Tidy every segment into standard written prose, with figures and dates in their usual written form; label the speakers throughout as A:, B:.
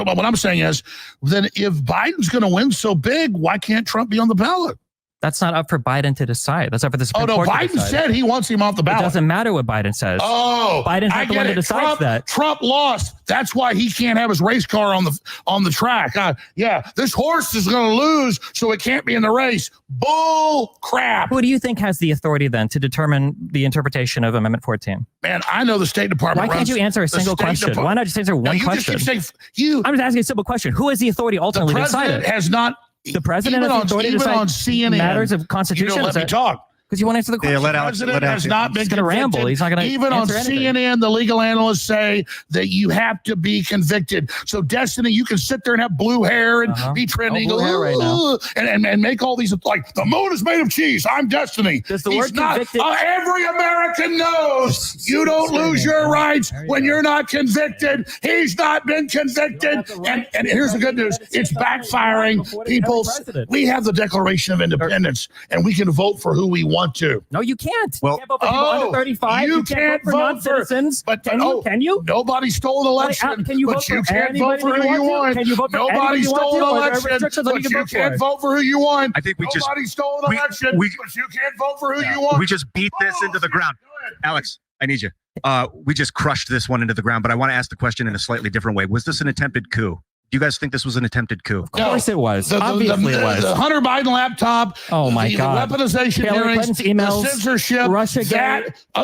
A: what I'm saying is, then if Biden's going to win so big, why can't Trump be on the ballot?
B: That's not up for Biden to decide. That's up for the Supreme Court.
A: Biden said he wants him off the ballot.
B: It doesn't matter what Biden says. Biden's not the one that decides that.
A: Trump lost. That's why he can't have his race car on the track. This horse is going to lose, so it can't be in the race. Bull crap.
B: Who do you think has the authority then to determine the interpretation of Amendment 14?
A: Man, I know the State Department.
B: Why can't you answer a single question? Why not just answer one question? I'm just asking a simple question. Who has the authority ultimately to decide it?
A: The president has not.
B: The president has the authority to decide on CNN, matters of constitution.
A: You don't let me talk.
B: Because you won't answer the question.
A: The president has not been
B: going to ramble. He's not going to
A: even on CNN, the legal analysts say that you have to be convicted. So, Destiny, you can sit there and have blue hair and be trending
B: right now.
A: and make all these, like, the moon is made of cheese. I'm Destiny.
B: Does the word convicted?
A: Every American knows you don't lose your rights when you're not convicted. He's not been convicted. And here's the good news. It's backfiring. We have the Declaration of Independence, and we can vote for who we want to.
B: No, you can't.
A: Well,
B: you can't vote for people under 35.
A: You can't vote for non-citizens.
B: But can you?
A: Nobody stole an election.
B: Can you
A: but you can't vote for who you want.
B: Can you vote for
A: Nobody stole an election. But you can't vote for who you want.
C: I think
A: Nobody stole an election. But you can't vote for who you want.
C: We just beat this into the ground. Alex, I need you. We just crushed this one into the ground, but I want to ask the question in a slightly different way. Was this an attempted coup? Do you guys think this was an attempted coup?
B: Of course it was. Obviously it was.
A: The Hunter Biden laptop.
B: Oh my God.
A: The weaponization hearings,
B: emails,
A: the censorship.
B: Russia.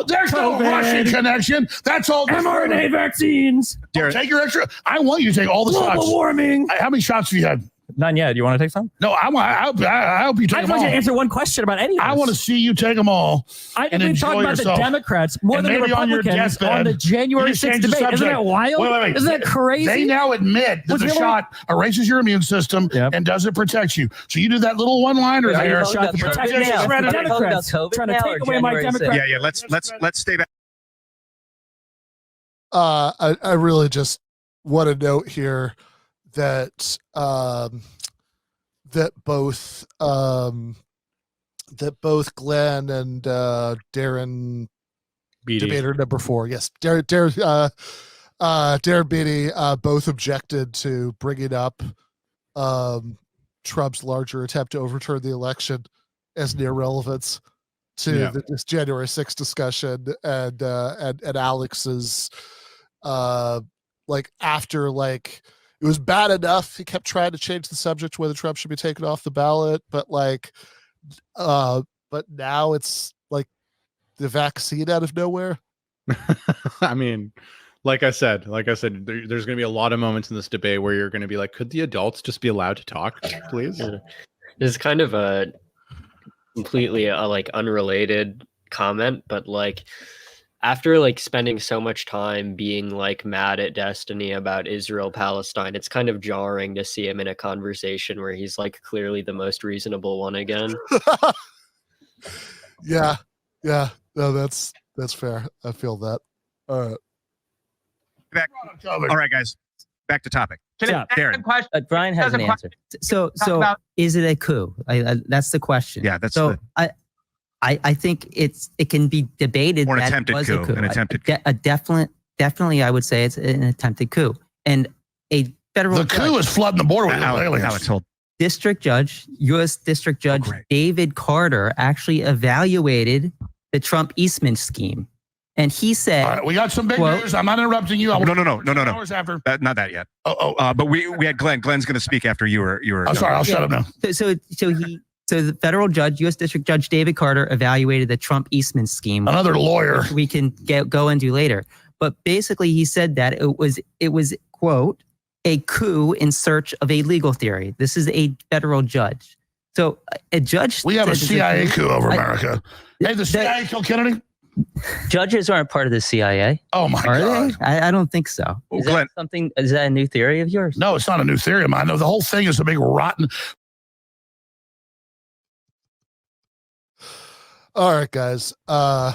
A: There's no Russian connection. That's all.
B: mRNA vaccines.
A: Take your extra. I want you to take all the shots.
B: Global warming.
A: How many shots have you had?
B: None yet. You want to take some?
A: No, I hope you take them all. I
B: just want you to answer one question about any of this.
A: I want to see you take them all.
B: I think we've talked about the Democrats more than the Republicans on the January 6th debate. Isn't that wild?
A: Wait.
B: Isn't that crazy?
A: They now admit that the shot erases your immune system and doesn't protect you. So you do that little one-liner there.
B: Shot to protect the Democrats. Trying to take away my Democrats.
C: Yeah. Let's stay back.
D: I really just want to note here that that both Glenn and Darren Beatty, debater number 4, yes, Darren Beatty both objected to bringing up Trump's larger attempt to overturn the election as near relevance to this January 6th discussion, and Alex's after it was bad enough. He kept trying to change the subject whether Trump should be taken off the ballot, but now it's like the vaccine out of nowhere.
E: I mean, like I said, there's going to be a lot of moments in this debate where you're going to be like, could the adults just be allowed to talk, please?
F: This is kind of a completely unrelated comment, but after spending so much time being mad at Destiny about Israel Palestine, it's kind of jarring to see him in a conversation where he's clearly the most reasonable one again.
D: Yeah, no, that's fair. I feel that. All right,
C: all right, guys, back to topic.
G: Darren,
H: Brian has an answer. So is it a coup? That's the question.
C: Yeah, that's
H: so. I think it can be debated.
C: Or an
H: that
C: attempted
H: it was
C: coup.
H: A coup.
C: An attempted coup.
H: Definitely, I would say it's an attempted coup. And a federal
A: coup is flooding the border with
C: Alex, hold.
H: District Judge, U.S. District Judge David Carter actually evaluated the Trump Eastman scheme, and he said,
A: all right, "We got some big news. I'm not interrupting you.
C: No.
A: Hours after.
C: Not that yet. But we had Glenn. Glenn's going to speak after you were.
A: I'm sorry. I'll shut up now.
H: So the federal judge, U.S. District Judge David Carter, evaluated the Trump Eastman scheme.
A: Another lawyer.
H: We can go into later. But basically, he said that it was quote a coup in search of a legal theory. This is a federal judge. So a judge.
A: We have a CIA coup over America. Hey, the CIA killed Kennedy.
H: Judges aren't part of the CIA.
A: Oh my God!
H: They? I don't think so. Is that something? Is that a new theory of yours?
A: No, it's not a new theory of mine. No, the whole thing is a big rotten.
D: All right, guys. Did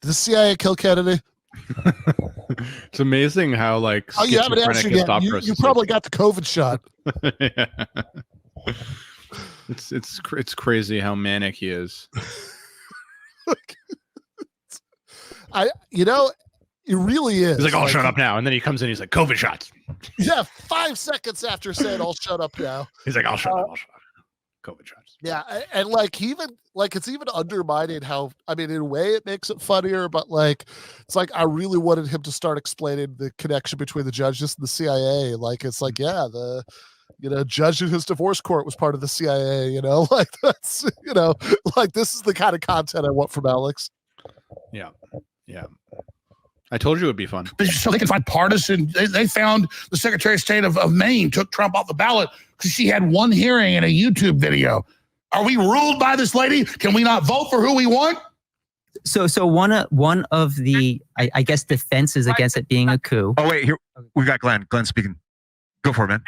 D: the CIA kill Kennedy?
E: It's amazing how
D: you haven't answered yet. You probably got the COVID shot.
E: Yeah. It's crazy how manic he is.
D: It really is.
E: He's like, "Oh, shut up now!" And then he comes in, he's like, "COVID shots."
D: Yeah, 5 seconds after saying, "I'll shut up now."
E: He's like, I'll shut up. COVID shots.
D: Yeah, and like it's even undermining how, I mean, in a way it makes it funnier, but like it's like I really wanted him to start explaining the connection between the judges and the CIA. Like it's like, yeah, the judge in his divorce court was part of the CIA, like that's like this is the kind of content I want from Alex.
E: Yeah. I told you it would be fun.
A: So they can find partisan. They found the Secretary of State of Maine took Trump off the ballot because she had one hearing in a YouTube video. Are we ruled by this lady? Can we not vote for who we want?
H: So one of the I guess defenses against it being a coup.
C: Oh wait, here we got Glenn. Glenn speaking. Go for it, man.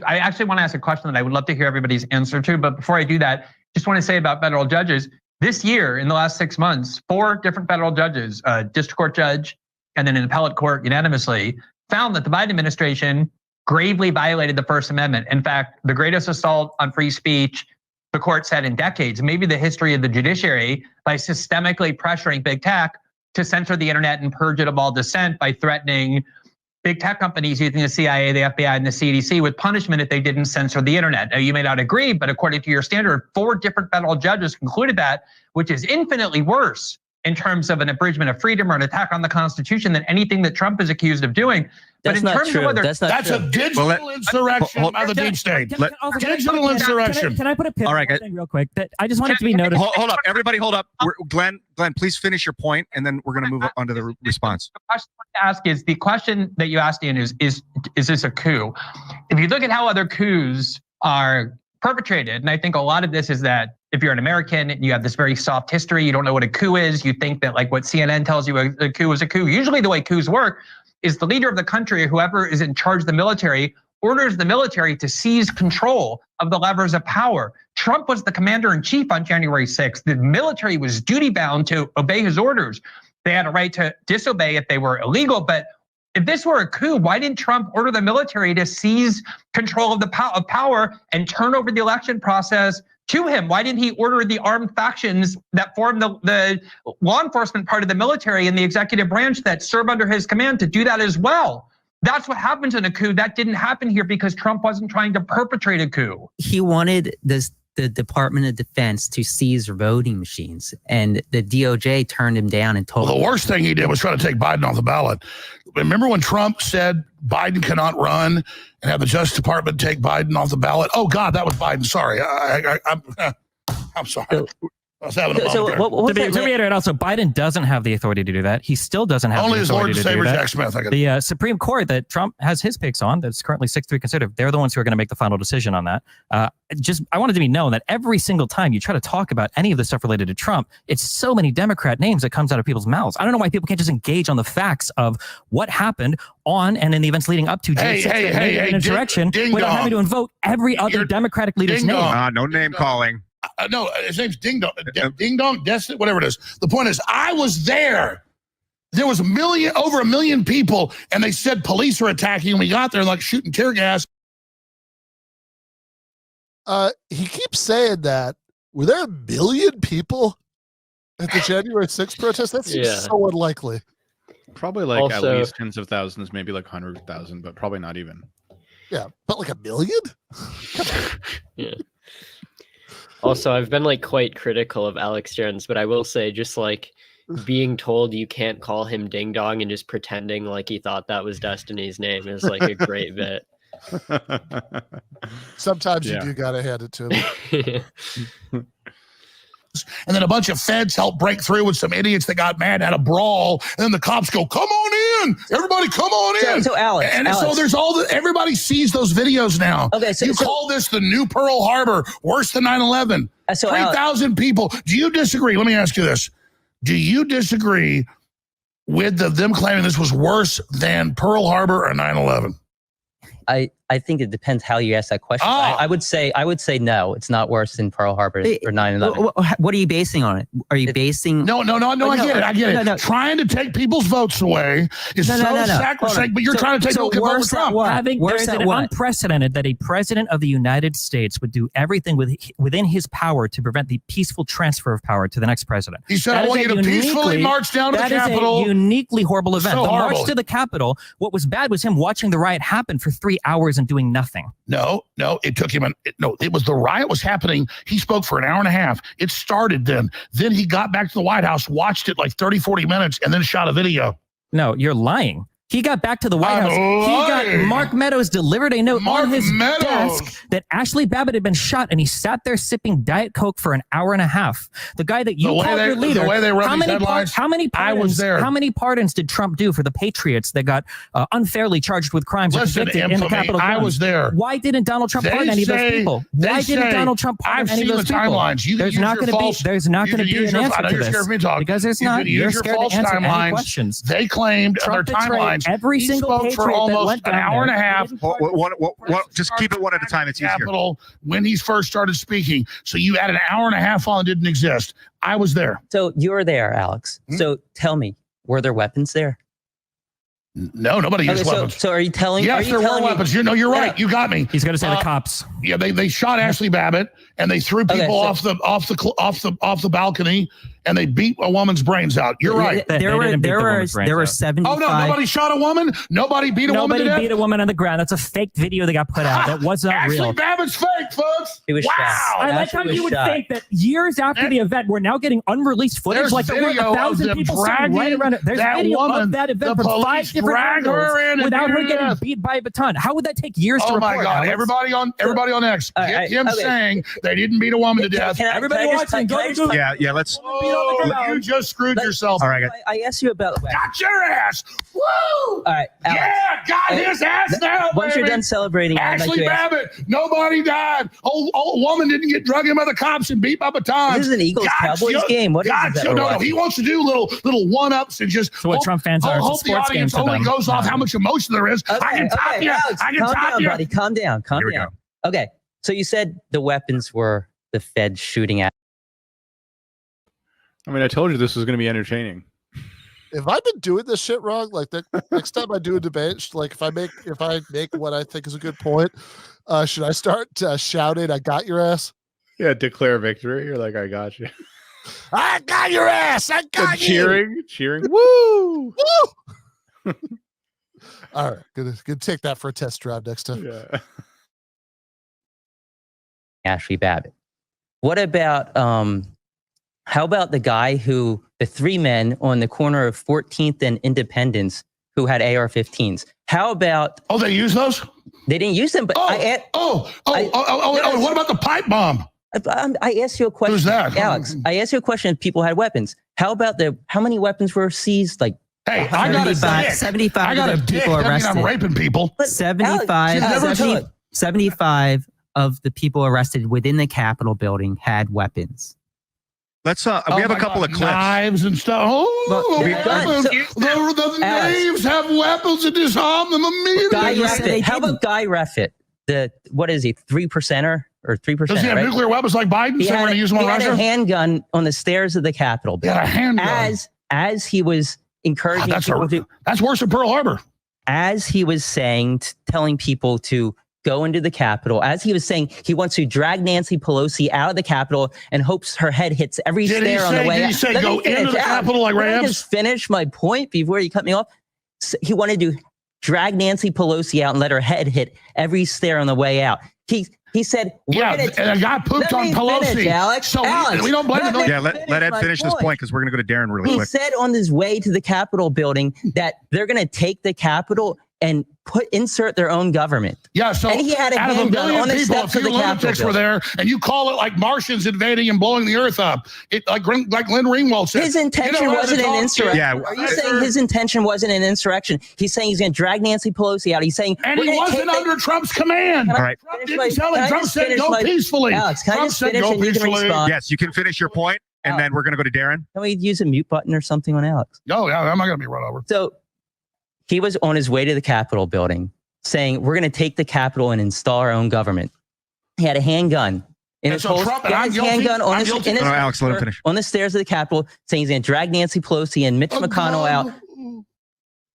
G: I actually want to ask a question that I would love to hear everybody's answer to. But before I do that, just want to say about federal judges. This year, in the last 6 months, 4 different federal judges, a district court judge, and then an appellate court unanimously found that the Biden administration gravely violated the First Amendment. In fact, the greatest assault on free speech, the court said, in decades, maybe the history of the judiciary, by systemically pressuring big tech to censor the internet and purge it of all dissent by threatening big tech companies using the CIA, the FBI, and the CDC with punishment if they didn't censor the internet. Now, you may not agree, but according to your standard, 4 different federal judges concluded that, which is infinitely worse in terms of an abridgment of freedom or an attack on the Constitution than anything that Trump is accused of doing.
I: That's
G: but in
I: not
G: terms
I: true.
G: of whether
I: That's
A: a digital insurrection by the deep state. Digital insurrection.
B: Can I put a pin
C: All right,
B: on thing real quick? That I just want it to be noted.
C: Hold up, everybody, hold up. Glenn, please finish your point, and then we're going to move on to the response.
G: The question I want to ask is the question that you asked, Ian, is this a coup? If you look at how other coups are perpetrated, and I think a lot of this is that if you're an American and you have this very soft history, you don't know what a coup is, you think that like what CNN tells you a coup is a coup. Usually the way coups work is the leader of the country, whoever is in charge of the military, orders the military to seize control of the levers of power. Trump was the commander-in-chief on January 6th. The military was duty-bound to obey his orders. They had a right to disobey if they were illegal, but if this were a coup, why didn't Trump order the military to seize control of the power and turn over the election process to him? Why didn't he order the armed factions that form the law enforcement part of the military and the executive branch that serve under his command to do that as well? That's what happens in a coup. That didn't happen here because Trump wasn't trying to perpetrate a coup.
H: He wanted the Department of Defense to seize voting machines, and the DOJ turned him down and told him.
A: The worst thing he did was try to take Biden off the ballot. Remember when Trump said Biden cannot run and have the Justice Department take Biden off the ballot? Oh, God, that was Biden. Sorry. I'm sorry. I was having a moment there.
B: To reiterate, also, Biden doesn't have the authority to do that. He still doesn't have
A: only
B: the
A: his Lord
B: authority
A: and
B: to do
A: Savior
B: that.
A: Jack Smith.
B: The Supreme Court that Trump has his picks on, that's currently 6-3 conservative, they're the ones who are going to make the final decision on that. I wanted to be known that every single time you try to talk about any of the stuff related to Trump, it's so many Democrat names that comes out of people's mouths. I don't know why people can't just engage on the facts of what happened on and in the events leading up to June 6th an insurrection without having to invoke every other Democratic leader's name.
C: No name calling.
A: No, his name's Ding Dong. Ding Dong, Destin, whatever it is. The point is, I was there. There was over a million people, and they said police are attacking. And we got there, like shooting tear gas.
D: He keeps saying that. Were there 1 million people at the January 6th protest? That seems so unlikely.
E: Probably like at least tens of thousands, maybe like 100,000, but probably not even.
D: Yeah, but like 1 million? Come on.
F: Yeah. Also, I've been like quite critical of Alex Jones, but I will say just like being told you can't call him Ding Dong and just pretending like he thought that was Destiny's name is like a great bit.
D: Sometimes you do gotta hand it to him.
A: And then a bunch of feds helped break through with some idiots that got mad at a brawl. And then the cops go, "Come on in, everybody, come on in."
I: So Alex,
A: so there's everybody sees those videos now.
I: Okay, so
A: call this the new Pearl Harbor, worse than 9/11. 3,000 people. Do you disagree? Let me ask you this: do you disagree with them claiming this was worse than Pearl Harbor or 9/11?
H: I think it depends how you ask that question.
A: Oh.
H: I would say no. It's not worse than Pearl Harbor or 9/11.
I: What are you basing on it? Are you basing?
A: No. I get it.
I: No.
A: Trying to take people's votes away is sacrosanct, but you're trying to take people vote with Trump.
B: There's an unprecedented that a president of the United States would do everything within his power to prevent the peaceful transfer of power to the next president.
A: He said, I want you to peacefully march down to the Capitol.
B: That is a uniquely horrible event.
A: So
B: the
A: horrible.
B: march to the Capitol, what was bad was him watching the riot happen for 3 hours and doing nothing.
A: No, it took him. It was the riot was happening. He spoke for an hour and a half. It started then. Then he got back to the White House, watched it like 30, 40 minutes, and then shot a video.
B: No, you're lying. He got back to the White House. He got Mark Meadows delivered a note on his desk that Ashley Babbitt had been shot, and he sat there sipping Diet Coke for an hour and a half. The guy that you called your leader.
A: The way they run these headlines,
B: how many pardons,
A: I was there.
B: How many pardons did Trump do for the patriots that got unfairly charged with crimes and convicted in the Capitol?
A: I was there.
B: Why didn't Donald Trump pardon any of those people? Why didn't Donald Trump pardon any of those people?
A: I've seen the timelines.
B: There's not going to be an answer to this because there's not. You're scared to answer any questions.
A: They claimed on their timelines
B: every single
A: for almost an hour and a half.
C: Just keep it one at a time. It's easier.
A: Capitol when he first started speaking. So you add an hour and a half on that didn't exist. I was there.
H: So you're there, Alex. So tell me, were there weapons there?
A: No, nobody used weapons.
H: So are you telling?
A: Yes, there were weapons. You're right. You got me.
B: He's going to say the cops.
A: Yeah, they shot Ashley Babbitt and they threw people off the balcony and they beat a woman's brains out. You're right.
I: There were 75.
A: Oh no, nobody shot a woman. Nobody beat a woman to death.
B: Nobody beat a woman on the ground. That's a fake video that got put out. That was not real.
A: Ashley Babbitt's fake, folks.
H: It was
A: wow.
B: I like how you would think that years after the event, we're now getting unreleased footage. Like there were 1,000 people sitting right around it. There's video of that event from 5 different angles without her getting beat by a baton. How would that take years to report?
A: Oh my God! Everybody on X, get him saying they didn't beat a woman to death.
B: Everybody watching, go to Google.
C: Yeah. Let's.
A: You just screwed yourself.
C: All right.
H: I asked you about.
A: Got your ass. Woo!
H: All right. Alex,
A: yeah, got his ass now.
H: Once you're done celebrating,
A: Ashley Babbitt, nobody died. Old woman didn't get drugged in by the cops and beat by batons.
H: This is an Eagles Cowboys game. What is that?
A: No, he wants to do little one ups and just.
B: So what Trump fans are.
A: Hope the audience only goes off how much emotion there is.
H: Okay,
A: I can top you.
H: Alex,
A: I can top you.
H: Buddy. Calm down. Calm down. Okay. So you said the weapons were the Fed shooting at.
E: I mean, I told you this was going to be entertaining.
D: If I've been doing this shit wrong, like the next time I do a debate, like if I make what I think is a good point, should I start shouting, "I got your ass"?
E: Yeah, declare victory. You're like, I got you.
A: I got your ass. I got
E: you. Cheering. Woo!
D: Woo! All right, gonna take that for a test drive next time.
E: Yeah.
H: Ashley Babbitt. What about how about the three men on the corner of 14th and Independence who had AR-15s? How about?
A: Oh, they use those?
H: They didn't use them, but
A: what about the pipe bomb?
H: I asked you a question.
A: Who's that?
H: Alex, I asked you a question if people had weapons. How about how many weapons were seized? Like,
A: hey, I got a dick.
I: 75
A: I got a dick.
I: people arrested.
A: I mean, I'm raping people.
I: 75 of the people arrested within the Capitol building had weapons.
C: Let's we have a couple of clips.
A: Knives and stuff. Oh, the knaves have weapons and disarm them immediately.
H: How about Guy Reffitt? What is he? 3%er or 3%?
A: Does he have nuclear weapons like Biden?
H: He had
A: a
H: handgun on the stairs of the Capitol building.
A: Yeah, a handgun.
H: As he was encouraging people to.
A: That's worse than Pearl Harbor.
H: As he was telling people to go into the Capitol, as he was saying he wants to drag Nancy Pelosi out of the Capitol and hopes her head hits every stair on the way out.
A: Did he say go into the Capitol like Rams?
H: Let me just finish my point before you cut me off. He wanted to drag Nancy Pelosi out and let her head hit every stair on the way out. He said,
A: and a guy pooped on Pelosi.
H: Finish, Alex.
A: So we don't blame him.
C: Yeah, let Ed finish this point because we're going to go to Darren really quick.
H: He said on his way to the Capitol building that they're going to take the Capitol and insert their own government.
A: Yeah, so
H: and he had a handgun on the steps of the Capitol
A: were there, and you call it like Martians invading and blowing the earth up. Like Glenn Ringwald said.
H: His intention wasn't an insurrection.
C: Yeah.
H: Are you saying his intention wasn't an insurrection? He's saying he's going to drag Nancy Pelosi out. He's saying,
A: and he wasn't under Trump's command.
C: All right.
A: Trump didn't tell him. Trump said go peacefully.
H: Alex, can I just finish and you can respond?
C: Yes, you can finish your point, and then we're going to go to Darren.
H: Can we use a mute button or something on Alex?
A: No, I'm not going to be run over.
H: So he was on his way to the Capitol building saying we're going to take the Capitol and install our own government. He had a handgun in his
A: so Trump,
H: he had his handgun on his, in his
C: Alex, let him finish.
H: on the stairs of the Capitol, saying he's going to drag Nancy Pelosi and Mitch McConnell out.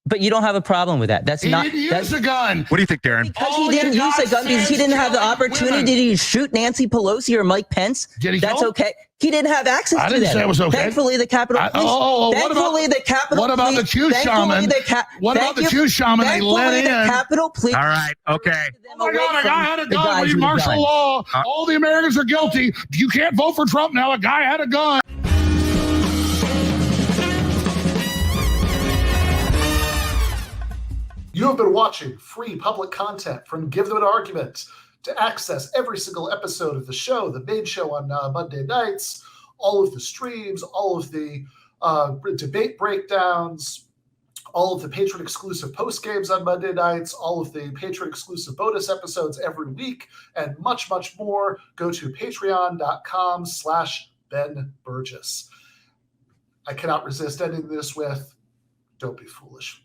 H: But you don't have a problem with that. That's
A: He
H: not.
A: didn't use
H: That's
A: a gun.
C: What do you think, Darren?
H: because he didn't use a gun because he didn't have the opportunity to shoot Nancy Pelosi or Mike Pence.
A: Did he
H: That's
A: kill him?
H: okay. He didn't have access
A: I
H: to
A: didn't
H: that.
A: say it was okay.
H: Thankfully, the Capitol Police.
A: What about the Q shaman? What about the Q shaman they let in?
H: The Capitol Police.
C: All right, okay.
A: Oh my God, a guy had a gun. We martial law. All the Americans are guilty. You can't vote for Trump now. A guy had a gun.
D: You have been watching free public content from Give Them an Argument. To access every single episode of the show, the main show on Monday nights, all of the streams, all of the debate breakdowns, all of the patron-exclusive post-games on Monday nights, all of the patron-exclusive bonus episodes every week, and much, much more, go to patreon.com/Ben Burgis. I cannot resist ending this with, don't be foolish.